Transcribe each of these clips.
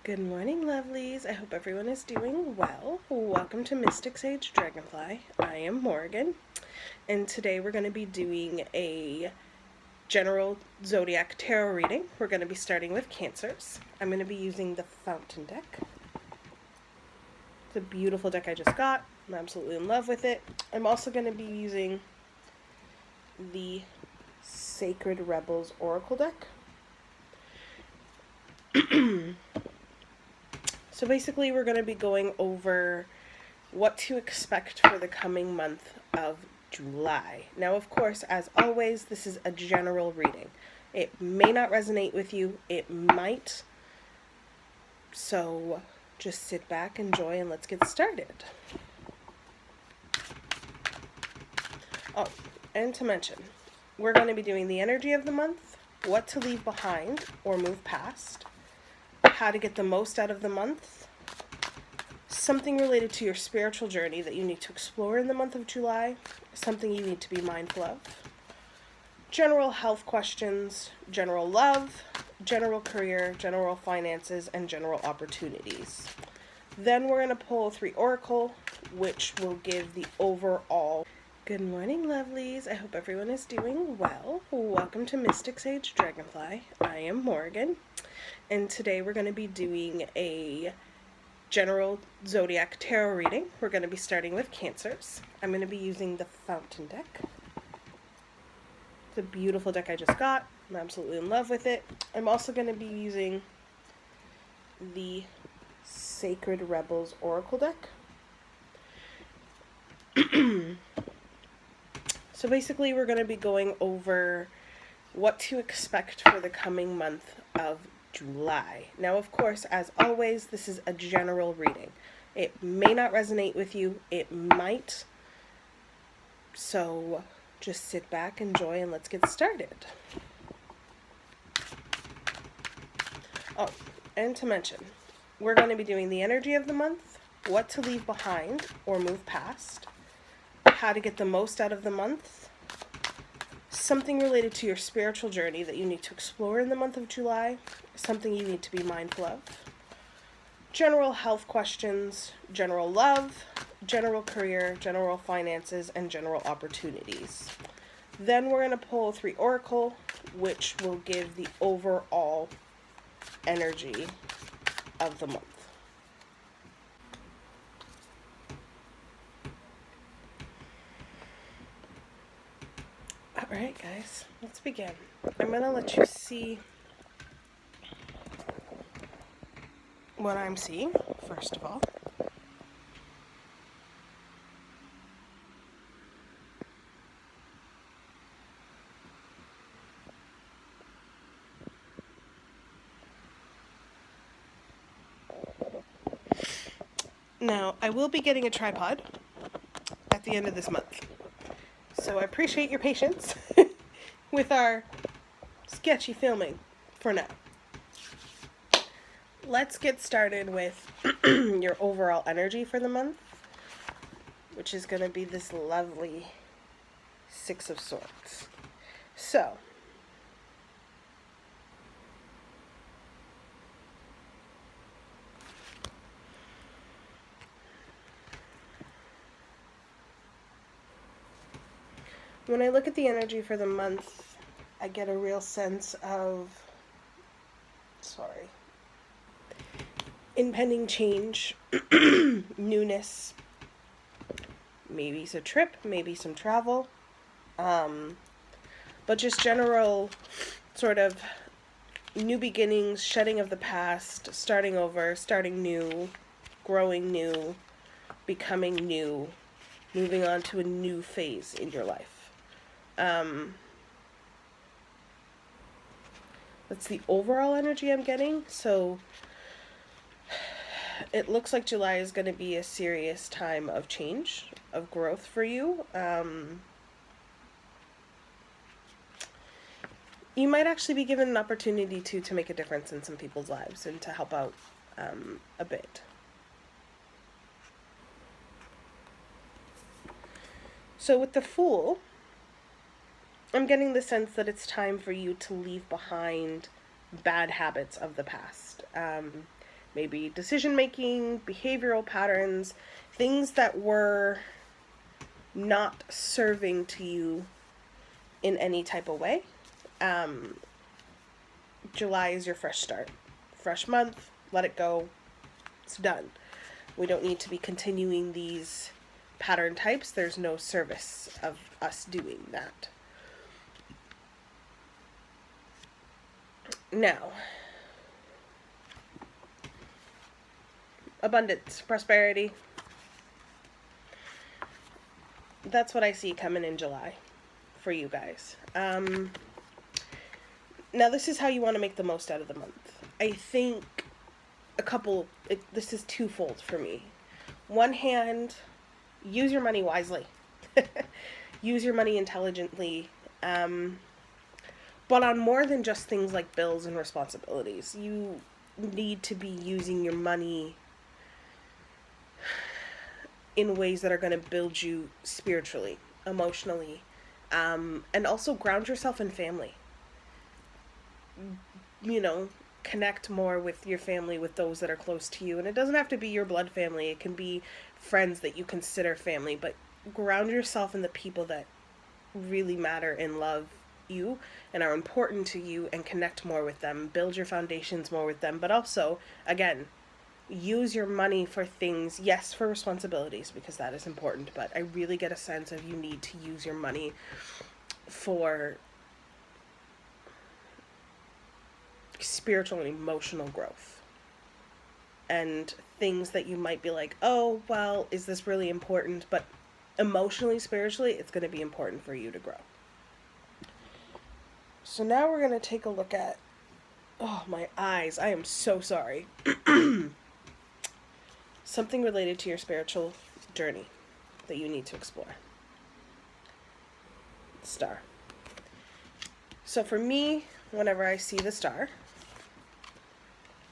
Good morning, lovelies. I hope everyone is doing well. Welcome to Mystic Sage Dragonfly. I am Morgan, and today we're going to be doing a general zodiac tarot reading. We're going to be starting with Cancers. I'm going to be using the Fountain deck. It's a beautiful deck I just got. I'm absolutely in love with it. I'm also going to be using the Sacred Rebels Oracle deck. So basically we're going to be going over what to expect for the coming month of July. Now, of course, as always, this is a general reading. It may not resonate with you. It might. So just sit back, enjoy, and let's get started. Oh, and to mention, we're going to be doing the energy of the month, what to leave behind or move past, how to get the most out of the month, something related to your spiritual journey that you need to explore in the month of July, something you need to be mindful of, general health questions, general love, general career, general finances, and general opportunities. Then we're going to pull 3 oracle, which will give the overall. Good morning, lovelies. I hope everyone is doing well. Welcome to Mystic Sage Dragonfly. I am Morgan, and today we're going to be doing a general zodiac tarot reading. We're going to be starting with Cancers. I'm going to be using the Fountain deck. It's a beautiful deck I just got. I'm absolutely in love with it. I'm also going to be using the Sacred Rebels Oracle deck. So basically we're going to be going over what to expect for the coming month of July. Now, of course, as always, this is a general reading. It may not resonate with you. It might. So just sit back, enjoy, and let's get started. Oh, and to mention, we're going to be doing the energy of the month, what to leave behind or move past, how to get the most out of the month, something related to your spiritual journey that you need to explore in the month of July, something you need to be mindful of, general health questions, general love, general career, general finances, and general opportunities. Then we're going to pull 3 oracle, which will give the overall energy of the month. Alright, guys, let's begin. I'm going to let you see what I'm seeing, first of all. Now, I will be getting a tripod at the end of this month, so I appreciate your patience with our sketchy filming for now. Let's get started with your overall energy for the month, which is going to be this lovely 6 of Swords. So, when I look at the energy for the month, I get a real sense of, impending change, newness, maybe it's a trip, maybe some travel, but just general sort of new beginnings, shedding of the past, starting over, starting new, growing new, becoming new, moving on to a new phase in your life. That's the overall energy I'm getting. So it looks like July is going to be a serious time of change, of growth for you. You might actually be given an opportunity to make a difference in some people's lives and to help out a bit. So with the Fool, I'm getting the sense that it's time for you to leave behind bad habits of the past. maybe decision making, behavioral patterns, things that were not serving to you in any type of way. July is your fresh start. Fresh month, let it go. It's done. We don't need to be continuing these pattern types. There's no service of us doing that. Now, abundance, prosperity. That's what I see coming in July for you guys. Now, this is how you want to make the most out of the month. I think this is twofold for me. One hand, use your money wisely. Use your money intelligently. But on more than just things like bills and responsibilities, you need to be using your money in ways that are going to build you spiritually, emotionally, and also ground yourself in family. You know, connect more with your family, with those that are close to you. And it doesn't have to be your blood family. It can be friends that you consider family, but ground yourself in the people that really matter and love you and are important to you, and connect more with them. Build your foundations more with them, but also, again, use your money for things, yes, for responsibilities, because that is important, but I really get a sense of you need to use your money for spiritual and emotional growth, and things that you might be like, oh, well, is this really important? But emotionally, spiritually, it's going to be important for you to grow. So now we're going to take a look at, oh, my eyes, I am so sorry. Something related to your spiritual journey that you need to explore. Star. So for me, whenever I see the star,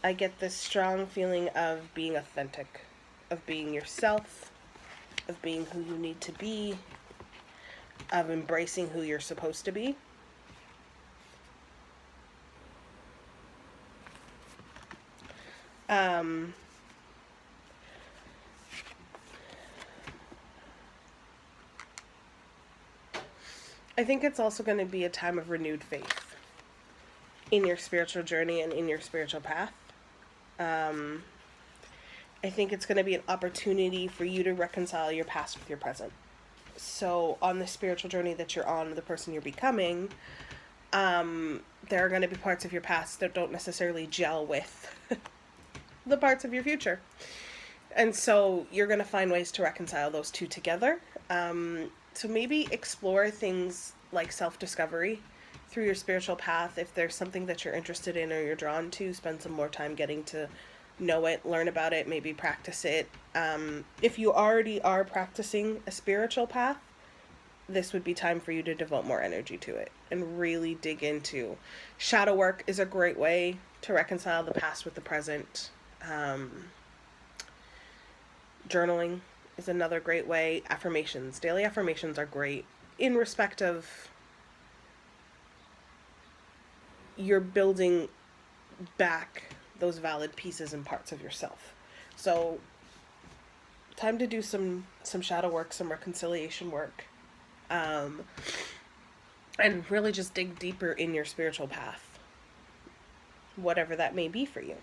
I get this strong feeling of being authentic, of being yourself, of being who you need to be, of embracing who you're supposed to be. I think it's also going to be a time of renewed faith in your spiritual journey and in your spiritual path. I think it's going to be an opportunity for you to reconcile your past with your present. So on the spiritual journey that you're on, the person you're becoming, there are going to be parts of your past that don't necessarily gel with the parts of your future. And so you're going to find ways to reconcile those two together. So maybe explore things like self-discovery through your spiritual path. If there's something that you're interested in or you're drawn to, spend some more time getting to know it, learn about it, maybe practice it. If you already are practicing a spiritual path, this would be time for you to devote more energy to it and really dig into. Shadow work is a great way to reconcile the past with the present. Journaling is another great way. Affirmations. Daily affirmations are great in respect of you're building back those valid pieces and parts of yourself. So time to do some shadow work, some reconciliation work, and really just dig deeper in your spiritual path, whatever that may be for you.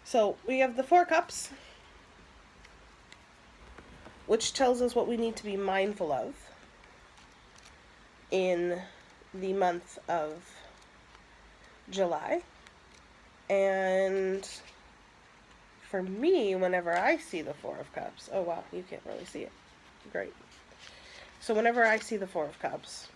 So we have the Four Cups, which tells us what we need to be mindful of in the month of July. And for me, whenever I see the Four of Cups, oh wow, you can't really see it. Great. So whenever I see the Four of Cups,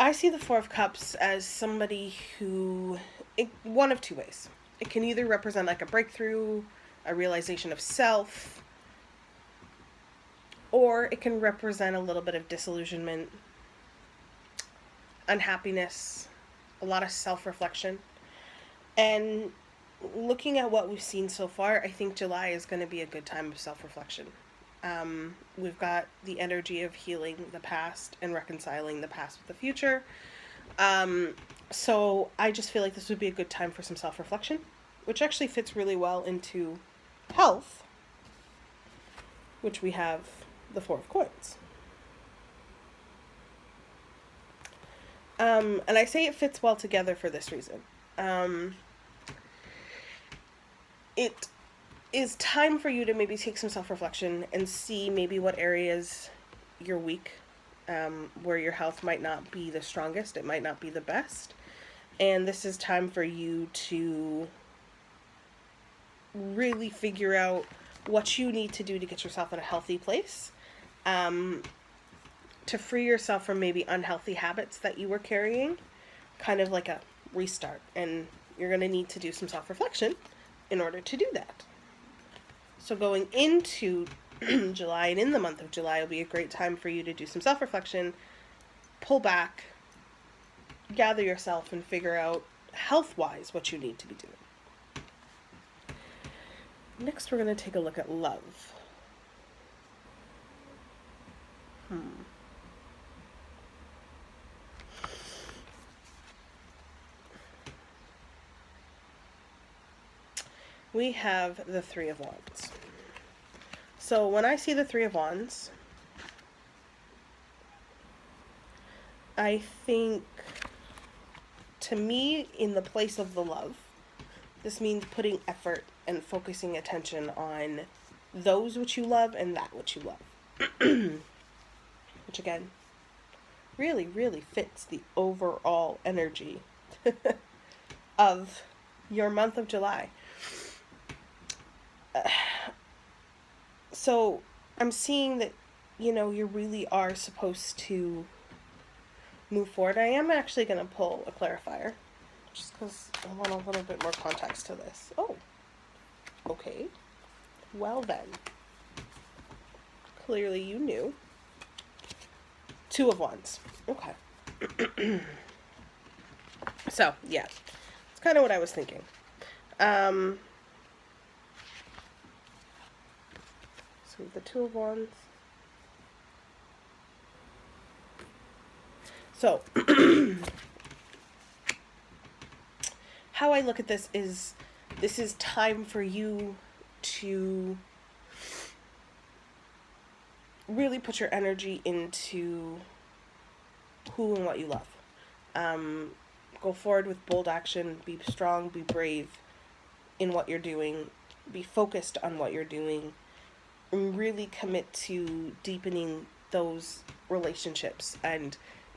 I see the Four of Cups as somebody who, one of two ways. It can either represent like a breakthrough, a realization of self, or it can represent a little bit of disillusionment, unhappiness, a lot of self-reflection. And looking at what we've seen so far, I think July is going to be a good time of self-reflection. We've got the energy of healing the past and reconciling the past with the future. So I just feel like this would be a good time for some self-reflection, which actually fits really well into health, which we have the Four of Coins. And I say it fits well together for this reason. It is time for you to maybe take some self-reflection and see maybe what areas you're weak, where your health might not be the strongest, it might not be the best. And this is time for you to really figure out what you need to do to get yourself in a healthy place, to free yourself from maybe unhealthy habits that you were carrying, kind of like a restart. And you're going to need to do some self-reflection in order to do that. So going into July and in the month of July will be a great time for you to do some self-reflection, pull back, gather yourself, and figure out health-wise what you need to be doing. Next, we're going to take a look at love. We have the Three of Wands. So when I see the Three of Wands, I think, to me, in the place of the love, this means putting effort and focusing attention on those which you love and that which you love. Which, again, really, really fits the overall energy of your month of July. So I'm seeing that, you really are supposed to move forward. I am actually going to pull a clarifier, just because I want a little bit more context to this. Oh, okay. Well then. Clearly you knew. Two of Wands. Okay. So, yeah. It's kind of what I was thinking. So the Two of Wands. So, how I look at this is time for you to really put your energy into who and what you love. Go forward with bold action, be strong, be brave in what you're doing, be focused on what you're doing, and really commit to deepening those relationships and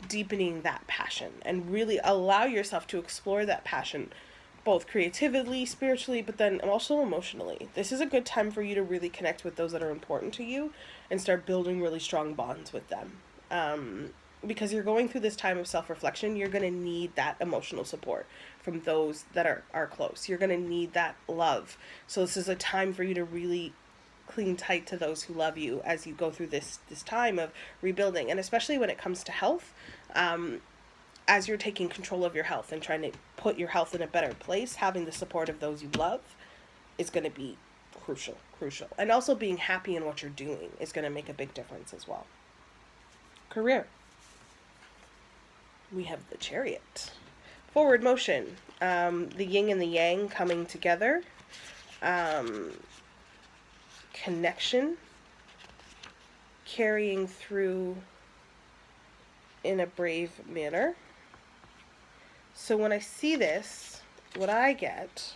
deepening that passion, and really allow yourself to explore that passion, both creatively, spiritually, but then also emotionally. This is a good time for you to really connect with those that are important to you and start building really strong bonds with them. Because you're going through this time of self-reflection, you're going to need that emotional support from those that are close. You're going to need that love. So this is a time for you to really cling tight to those who love you as you go through this time of rebuilding. And especially when it comes to health, as you're taking control of your health and trying to put your health in a better place, having the support of those you love is going to be crucial. And also being happy in what you're doing is going to make a big difference as well. Career. We have the Chariot. Forward motion. The yin and the yang coming together. Connection. Carrying through in a brave manner. So when I see this, what I get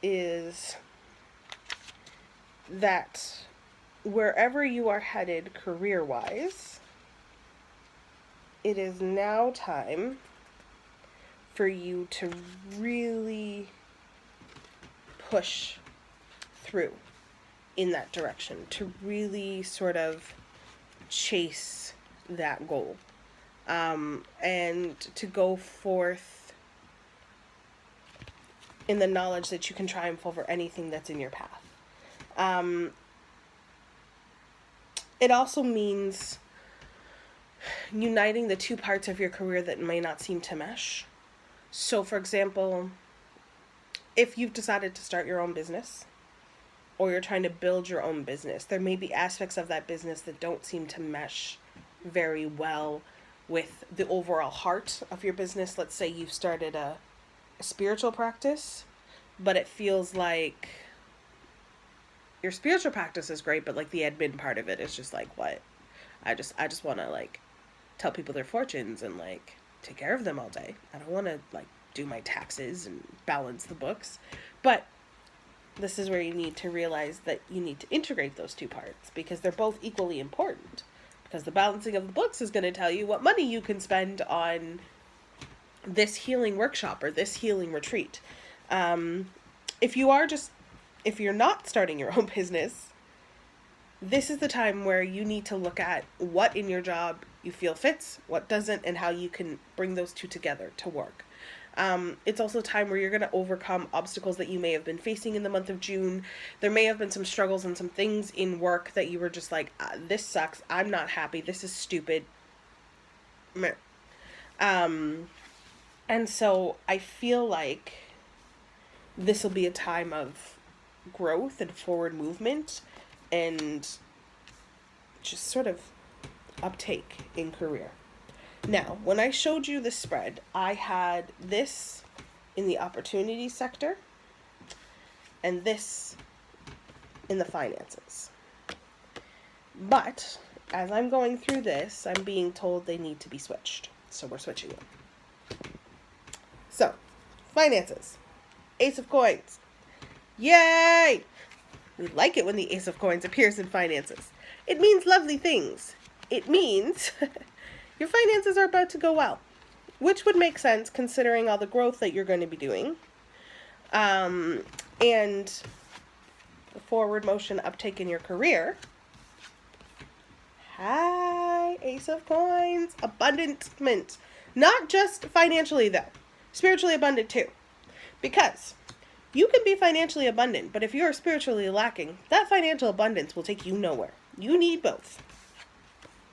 is that wherever you are headed career-wise, it is now time for you to really push through in that direction, to really sort of chase that goal, and to go forth in the knowledge that you can triumph over anything that's in your path. It also means uniting the two parts of your career that may not seem to mesh. So, for example, if you've decided to start your own business, or you're trying to build your own business. There may be aspects of that business that don't seem to mesh very well with the overall heart of your business. Let's say you've started a spiritual practice, but it feels like your spiritual practice is great, but like the admin part of it is just like, what? I just want to like tell people their fortunes and like take care of them all day. I don't want to like do my taxes and balance the books. But this is where you need to realize that you need to integrate those two parts, because they're both equally important. Because the balancing of the books is going to tell you what money you can spend on this healing workshop or this healing retreat. If you're not starting your own business, this is the time where you need to look at what in your job you feel fits, what doesn't, and how you can bring those two together to work. It's also a time where you're going to overcome obstacles that you may have been facing in the month of June. There may have been some struggles and some things in work that you were just like, this sucks, I'm not happy, this is stupid. And so I feel like this will be a time of growth and forward movement and just sort of uptake in career. Now, when I showed you the spread, I had this in the opportunity sector and this in the finances. But as I'm going through this, I'm being told they need to be switched. So we're switching them. So, finances. Ace of Coins. Yay! We like it when the Ace of Coins appears in finances. It means lovely things. It means your finances are about to go well, which would make sense considering all the growth that you're going to be doing. And the forward motion uptake in your career. Hi, Ace of Coins. Abundance. Not just financially, though. Spiritually abundant, too. Because you can be financially abundant, but if you're spiritually lacking, that financial abundance will take you nowhere. You need both.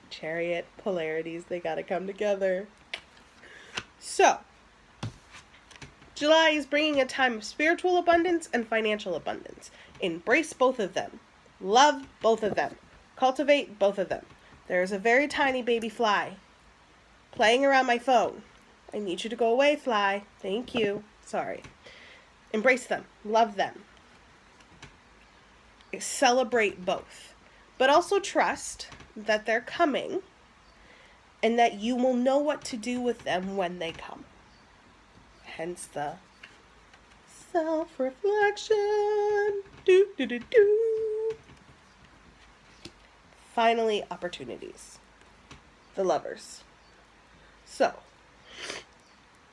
Chariot, polarities, they gotta come together. So, July is bringing a time of spiritual abundance and financial abundance. Embrace both of them. Love both of them. Cultivate both of them. There is a very tiny baby fly playing around my phone. I need you to go away, fly. Thank you. Sorry. Embrace them. Love them. Celebrate both. But also trust that they're coming and that you will know what to do with them when they come. Hence the self-reflection. Do, do, do, do. Finally, opportunities. The lovers. So,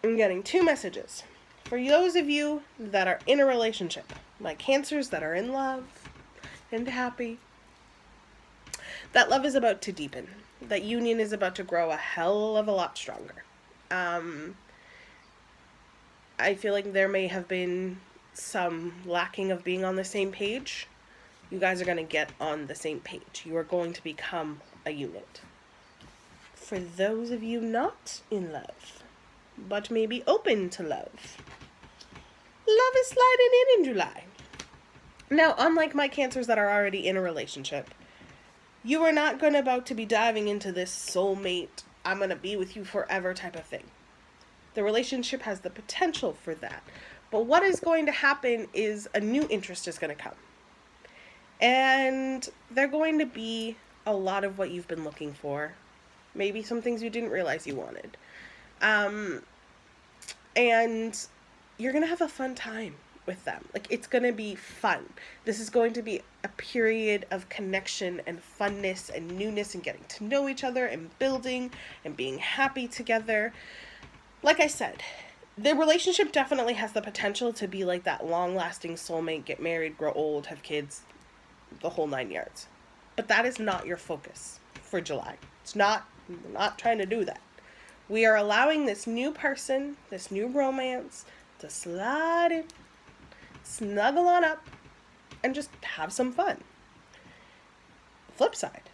I'm getting two messages. For those of you that are in a relationship, like Cancers that are in love and happy, that love is about to deepen. That union is about to grow a hell of a lot stronger. I feel like there may have been some lacking of being on the same page. You guys are going to get on the same page. You are going to become a unit. For those of you not in love, but maybe open to love, love is sliding in July. Now, unlike my Cancers that are already in a relationship, you are not going to about to be diving into this soulmate, I'm going to be with you forever type of thing. The relationship has the potential for that. But what is going to happen is a new interest is going to come. And they're going to be a lot of what you've been looking for. Maybe some things you didn't realize you wanted. And you're going to have a fun time with them. Like, it's going to be fun. This is going to be a period of connection and funness and newness and getting to know each other and building and being happy together. Like I said, the relationship definitely has the potential to be like that long-lasting soulmate, get married, grow old, have kids, the whole 9 yards. But that is not your focus for July. We're not trying to do that. We are allowing this new person, this new romance, to slide in, snuggle on up, and just have some fun. Flip side,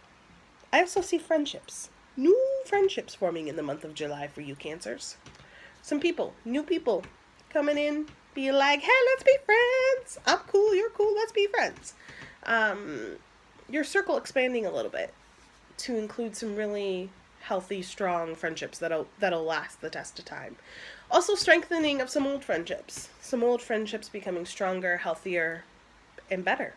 I also see friendships. New friendships forming in the month of July for you Cancers. Some people, new people, coming in, being like, hey, let's be friends. friends. I'm cool, you're cool, let's be friends. Your circle expanding a little bit to include some really healthy, strong friendships that'll last the test of time. Also strengthening of some old friendships. Some old friendships becoming stronger, healthier, and better.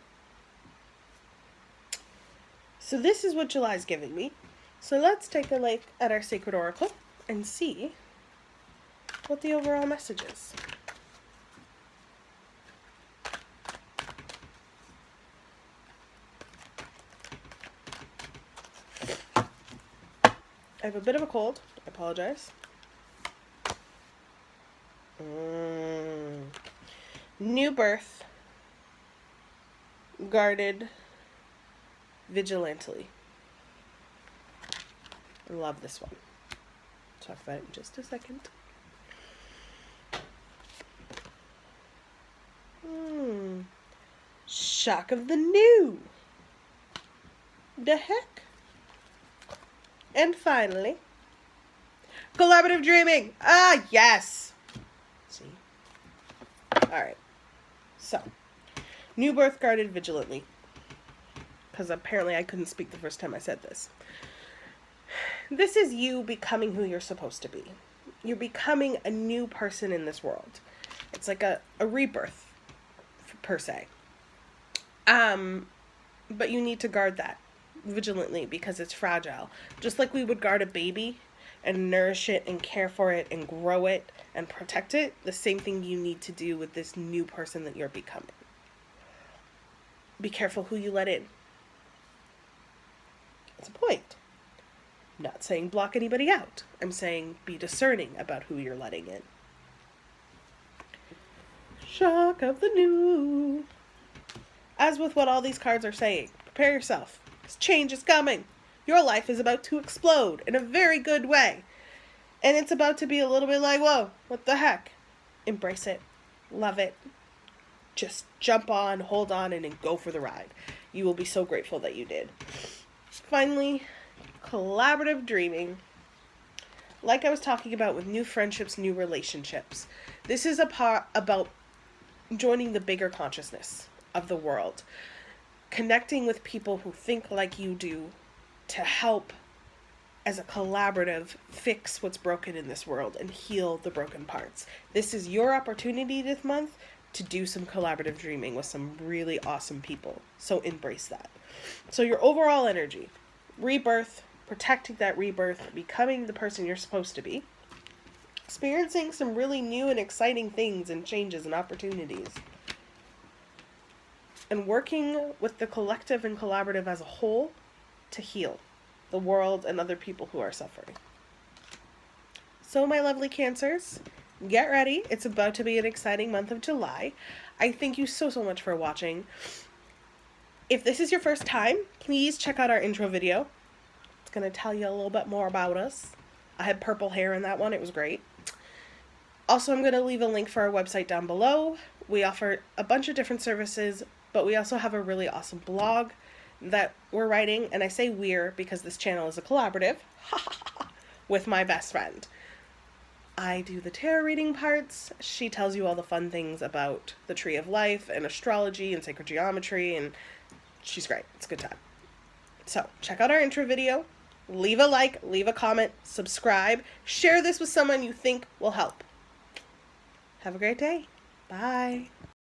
So this is what July's giving me. So let's take a look at our Sacred Oracle and see what the overall message is. I have a bit of a cold. I apologize. New birth. Guarded. Vigilantly. I love this one. Talk about it in just a second. Shock of the new. The heck? And finally, collaborative dreaming. Ah, yes. See? Alright. So, new birth guarded vigilantly. Because apparently I couldn't speak the first time I said this. This is you becoming who you're supposed to be. You're becoming a new person in this world. It's like a rebirth, per se. But you need to guard that vigilantly because it's fragile. Just like we would guard a baby and nourish it and care for it and grow it and protect it, the same thing you need to do with this new person that you're becoming. Be careful who you let in. That's a point. I'm not saying block anybody out. I'm saying be discerning about who you're letting in. Shock of the new. As with what all these cards are saying, prepare yourself. This change is coming. Your life is about to explode in a very good way. And it's about to be a little bit like, whoa, what the heck? Embrace it. Love it. Just jump on, hold on, and then go for the ride. You will be so grateful that you did. Finally, collaborative dreaming. Like I was talking about with new friendships, new relationships. This is about joining the bigger consciousness of the world. Connecting with people who think like you do to help, as a collaborative, fix what's broken in this world and heal the broken parts. This is your opportunity this month to do some collaborative dreaming with some really awesome people. So embrace that. So your overall energy, rebirth, protecting that rebirth, becoming the person you're supposed to be, experiencing some really new and exciting things and changes and opportunities, and working with the collective and collaborative as a whole to heal the world and other people who are suffering. So my lovely Cancers, get ready. It's about to be an exciting month of July. I thank you so much for watching. If this is your first time, please check out our intro video. It's going to tell you a little bit more about us. I had purple hair in that one. It was great. Also, I'm going to leave a link for our website down below. We offer a bunch of different services, but we also have a really awesome blog that we're writing, and I say we're because this channel is a collaborative with my best friend. I do the tarot reading parts. She tells you all the fun things about the tree of life and astrology and sacred geometry, and she's great. It's a good time. So check out our intro video, leave a like, leave a comment, subscribe, share this with someone you think will help. Have a great day. Bye.